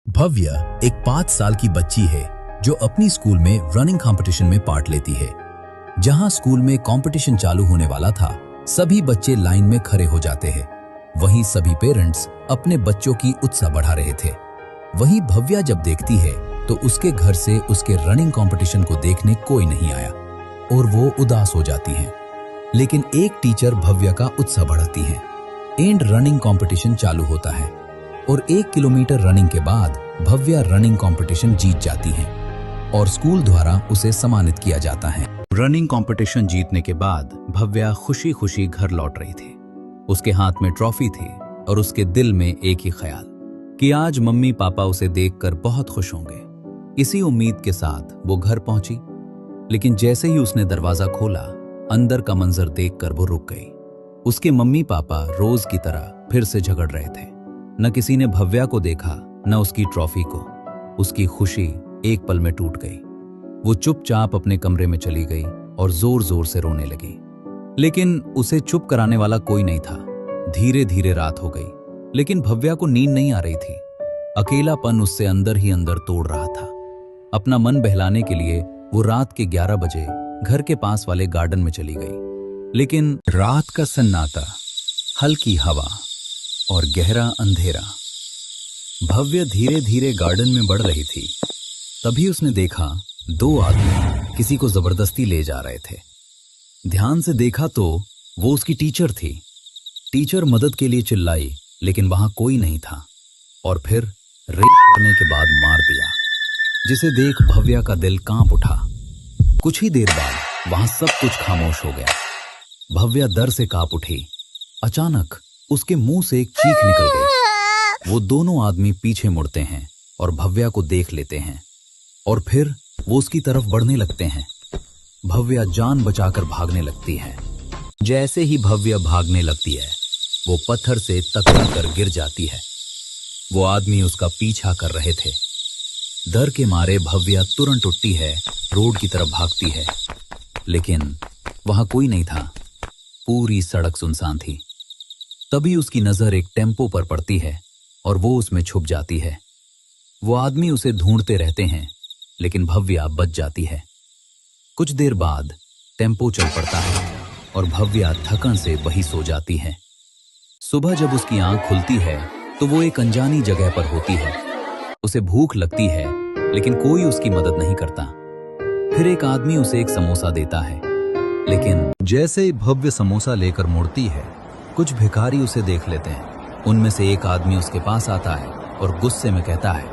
भव्य एक 5 साल की बच्ची है जो अपनी स्कूल में रनिंग कंपटीशन में पार्ट लेती है। जहां स्कूल में कंपटीशन चालू होने वाला था, सभी बच्चे लाइन में खड़े हो जाते हैं। वहीं सभी पेरेंट्स अपने बच्चों की उत्साह बढ़ा रहे थे। वहीं भव्या जब देखती है तो उसके घर से उसके रनिंग कंपटीशन को देखने कोई नहीं आया और वो उदास हो जाती है। लेकिन एक टीचर भव्या का उत्साह बढ़ाती है। एंड रनिंग कंपटीशन चालू होता है और 1 किलोमीटर रनिंग के बाद भव्या रनिंग कंपटीशन जीत जाती है और स्कूल द्वारा उसे सम्मानित किया जाता है। रनिंग कंपटीशन जीतने के बाद भव्या खुशी खुशी घर लौट रही थी। उसके हाथ में ट्रॉफी थी और उसके दिल में एक ही ख्याल कि आज मम्मी पापा उसे देखकर बहुत खुश होंगे। इसी उम्मीद के साथ वो घर पहुंची, लेकिन जैसे ही उसने दरवाजा खोला, अंदर का मंजर देखकर वो रुक गई। उसके मम्मी पापा रोज की तरह फिर से झगड़ रहे थे। न किसी ने भव्या को देखा, न उसकी ट्रॉफी को। उसकी खुशी एक पल में टूट गई। वो चुपचाप अपने कमरे में चली गई और जोर जोर से रोने लगी। लेकिन उसे चुप कराने वाला कोई नहीं था। धीरे धीरे रात हो गई, लेकिन भव्या को नींद नहीं आ रही थी। अकेलापन उससे अंदर ही अंदर तोड़ रहा था। अपना मन बहलाने के लिए वो रात के 11 बजे घर के पास वाले गार्डन में चली गई। लेकिन रात का सन्नाटा, हल्की हवा और गहरा अंधेरा। भव्य धीरे धीरे गार्डन में बढ़ रही थी। तभी उसने देखा 2 आदमी किसी को जबरदस्ती ले जा रहे थे। ध्यान से देखा तो वो उसकी टीचर थी। टीचर मदद के लिए चिल्लाई, लेकिन वहां कोई नहीं था और फिर रेप करने के बाद मार दिया, जिसे देख भव्या का दिल कांप उठा। कुछ ही देर बाद वहां सब कुछ खामोश हो गया। भव्या डर से कांप उठी। अचानक उसके मुंह से एक चीख निकल गई। वो दोनों आदमी पीछे मुड़ते हैं और भव्या को देख लेते हैं और फिर वो उसकी तरफ बढ़ने लगते हैं। भव्या जान बचाकर भागने लगती है। जैसे ही भव्या भागने लगती है, वो पत्थर से टकरा कर गिर जाती है। वो आदमी उसका पीछा कर रहे थे। डर के मारे भव्या तुरंत उठती है, रोड की तरफ भागती है, लेकिन वहां कोई नहीं था। पूरी सड़क सुनसान थी। तभी उसकी नजर एक टेम्पो पर पड़ती है और वो उसमें छुप जाती है। वो आदमी उसे ढूंढते रहते हैं, लेकिन भव्या बच जाती है। कुछ देर बाद टेम्पो चल पड़ता है और भव्या थकन से वहीं सो जाती है। सुबह जब उसकी आंख खुलती है तो वो एक अनजानी जगह पर होती है। उसे भूख लगती है, लेकिन कोई उसकी मदद नहीं करता। फिर एक आदमी उसे एक समोसा देता है, लेकिन जैसे ही भव्य समोसा लेकर मुड़ती है, कुछ भिखारी उसे देख लेते हैं। उनमें से एक आदमी उसके पास आता है और गुस्से में कहता है,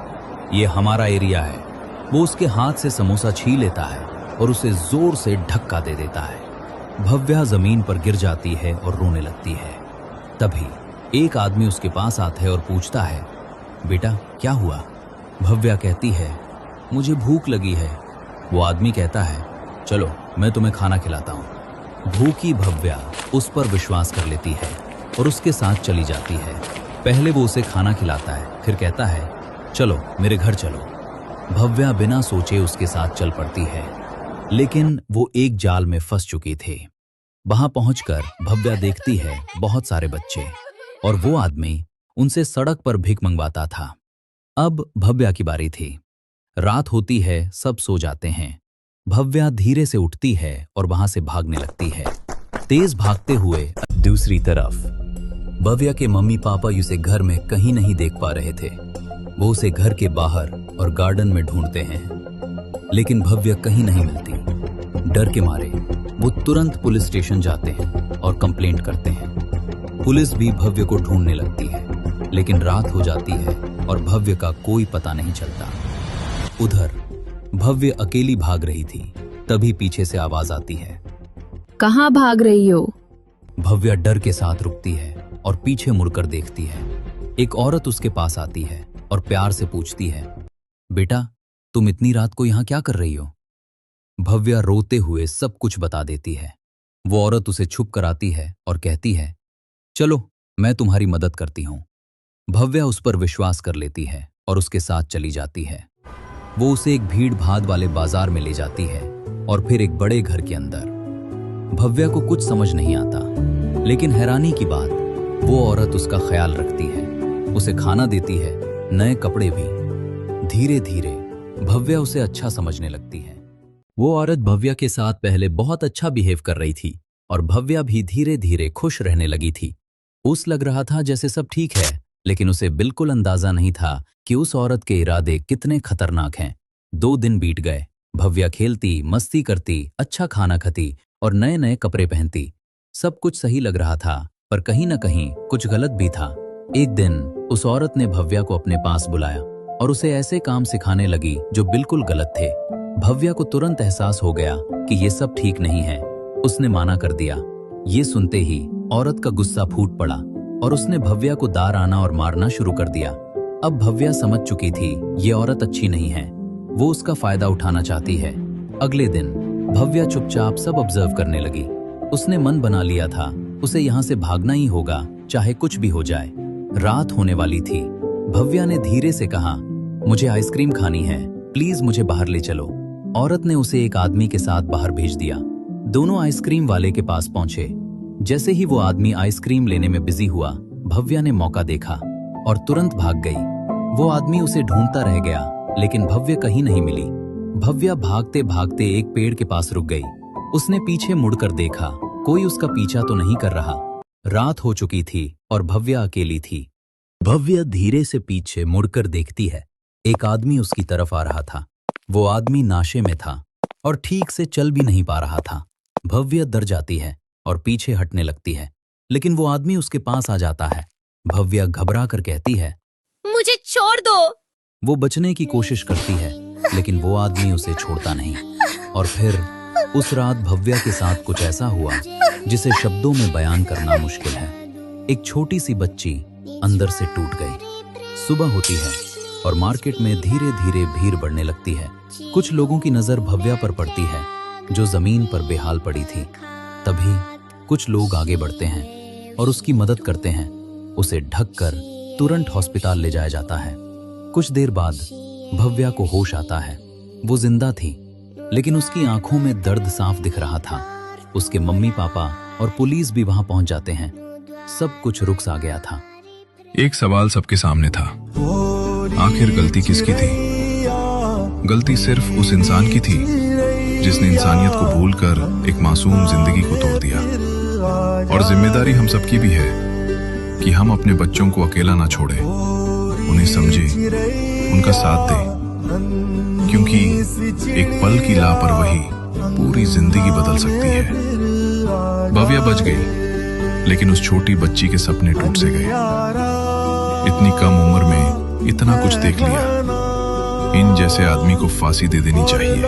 ये हमारा एरिया है। वो उसके हाथ से समोसा छीन लेता है और उसे जोर से धक्का दे देता है। भव्या जमीन पर गिर जाती है और रोने लगती है। तभी एक आदमी उसके पास आता है और पूछता है, बेटा क्या हुआ? भव्या कहती है, मुझे भूख लगी है। वो आदमी कहता है, चलो मैं तुम्हें खाना खिलाता हूँ। भूखी भव्या उस पर विश्वास कर लेती है और उसके साथ चली जाती है। पहले वो उसे खाना खिलाता है, फिर कहता है, चलो मेरे घर चलो। भव्या बिना सोचे उसके साथ चल पड़ती है, लेकिन वो एक जाल में फंस चुकी थी। वहां पहुंचकर भव्या देखती है बहुत सारे बच्चे और वो आदमी उनसे सड़क पर भीख मंगवाता था। अब भव्या की बारी थी। रात होती है, सब सो जाते हैं। भव्या धीरे से उठती है और वहां से भागने लगती है, तेज भागते हुए। दूसरी तरफ भव्या के मम्मी पापा उसे घर में कहीं नहीं देख पा रहे थे। वो उसे घर के बाहर और गार्डन में ढूंढते हैं, लेकिन भव्या कहीं नहीं मिलती। डर के मारे वो तुरंत पुलिस स्टेशन जाते हैं और कंप्लेंट करते हैं। पुलिस भी भव्य को ढूंढने लगती है, लेकिन रात हो जाती है और भव्य का कोई पता नहीं चलता। उधर भव्य अकेली भाग रही थी। तभी पीछे से आवाज आती है, कहाँ भाग रही हो? भव्या डर के साथ रुकती है और पीछे मुड़कर देखती है। एक औरत उसके पास आती है और प्यार से पूछती है, बेटा तुम इतनी रात को यहाँ क्या कर रही हो? भव्या रोते हुए सब कुछ बता देती है। वो औरत उसे छुप कर आती है और कहती है, चलो मैं तुम्हारी मदद करती हूँ। भव्या उस पर विश्वास कर लेती है और उसके साथ चली जाती है। वो उसे एक भीड़ भाड़ वाले बाजार में ले जाती है और फिर एक बड़े घर के अंदर। भव्या को कुछ समझ नहीं आता, लेकिन हैरानी की बात, वो औरत उसका ख्याल रखती है, उसे खाना देती है, नए कपड़े भी। धीरे धीरे भव्या उसे अच्छा समझने लगती है। वो औरत भव्या के साथ पहले बहुत अच्छा बिहेव कर रही थी और भव्या भी धीरे धीरे खुश रहने लगी थी। उस लग रहा था जैसे सब ठीक है, लेकिन उसे बिल्कुल अंदाजा नहीं था कि उस औरत के इरादे कितने खतरनाक हैं। 2 दिन बीत गए। भव्या खेलती, मस्ती करती, अच्छा खाना खाती और नए नए कपड़े पहनती। सब कुछ सही लग रहा था, पर कहीं न कहीं कुछ गलत भी था। एक दिन उस औरत ने भव्या को अपने पास बुलाया और उसे ऐसे काम सिखाने लगी जो बिल्कुल गलत थे। भव्या को तुरंत एहसास हो गया कि ये सब ठीक नहीं है। उसने माना कर दिया। ये सुनते ही औरत का गुस्सा फूट पड़ा और उसने भव्या को दाराना और मारना शुरू कर दिया। अब भव्या समझ चुकी थी ये औरत अच्छी नहीं है, वो उसका फायदा उठाना चाहती है। अगले दिन भव्या चुपचाप सब ऑब्जर्व करने लगी। उसने मन बना लिया था उसे यहाँ से भागना ही होगा, चाहे कुछ भी हो जाए। रात होने वाली थी। भव्या ने धीरे से कहा, मुझे आइसक्रीम खानी है, प्लीज मुझे बाहर ले चलो। औरत ने उसे एक आदमी के साथ बाहर भेज दिया। दोनों आइसक्रीम वाले के पास पहुंचे। जैसे ही वो आदमी आइसक्रीम लेने में बिजी हुआ, भव्या ने मौका देखा और तुरंत भाग गई। वो आदमी उसे ढूंढता रह गया, लेकिन भव्या कहीं नहीं मिली। भव्या भागते भागते एक पेड़ के पास रुक गई। उसने पीछे मुड़कर देखा, कोई उसका पीछा तो नहीं कर रहा। रात हो चुकी थी और भव्या अकेली थी। भव्या धीरे से पीछे मुड़कर देखती है। एक आदमी उसकी तरफ आ रहा था। वो आदमी नाशे में था और ठीक से चल भी नहीं पा रहा था। भव्या डर जाती है और पीछे हटने लगती है, लेकिन वो आदमी उसके पास आ जाता है। भव्या घबरा कर कहती है, मुझे छोड़ दो। वो बचने की कोशिश करती है, लेकिन वो आदमी उसे छोड़ता नहीं। और फिर उस रात भव्या के साथ कुछ ऐसा हुआ जिसे शब्दों में बयान करना मुश्किल है। एक छोटी सी बच्ची अंदर से टूट गई। सुबह होती है और मार्केट में धीरे धीरे भीड़ बढ़ने लगती है। कुछ लोगों की नजर भव्या पर पड़ती है, जो जमीन पर बेहाल पड़ी थी। तभी कुछ लोग आगे बढ़ते हैं और उसकी मदद करते हैं। उसे ढककर तुरंत हॉस्पिटल ले जाया जाता है। कुछ देर बाद भव्या को होश आता है। वो जिंदा थी, लेकिन उसकी आंखों में दर्द साफ दिख रहा था। उसके मम्मी पापा और पुलिस भी वहां पहुंच जाते हैं। सब कुछ रुक सा गया था। एक सवाल सबके सामने था, आखिर गलती किसकी थी? गलती सिर्फ उस इंसान की थी जिसने इंसानियत को भूलकर एक मासूम जिंदगी को तोड़ दिया। और जिम्मेदारी हम सबकी भी है कि हम अपने बच्चों को अकेला ना छोड़ें, उन्हें समझें, उनका साथ दें, क्योंकि एक पल की लापरवाही पूरी जिंदगी बदल सकती है। भव्या बच गई, लेकिन उस छोटी बच्ची के सपने टूट से गए। इतनी कम उम्र में इतना कुछ देख लिया। इन जैसे आदमी को फांसी दे देनी चाहिए।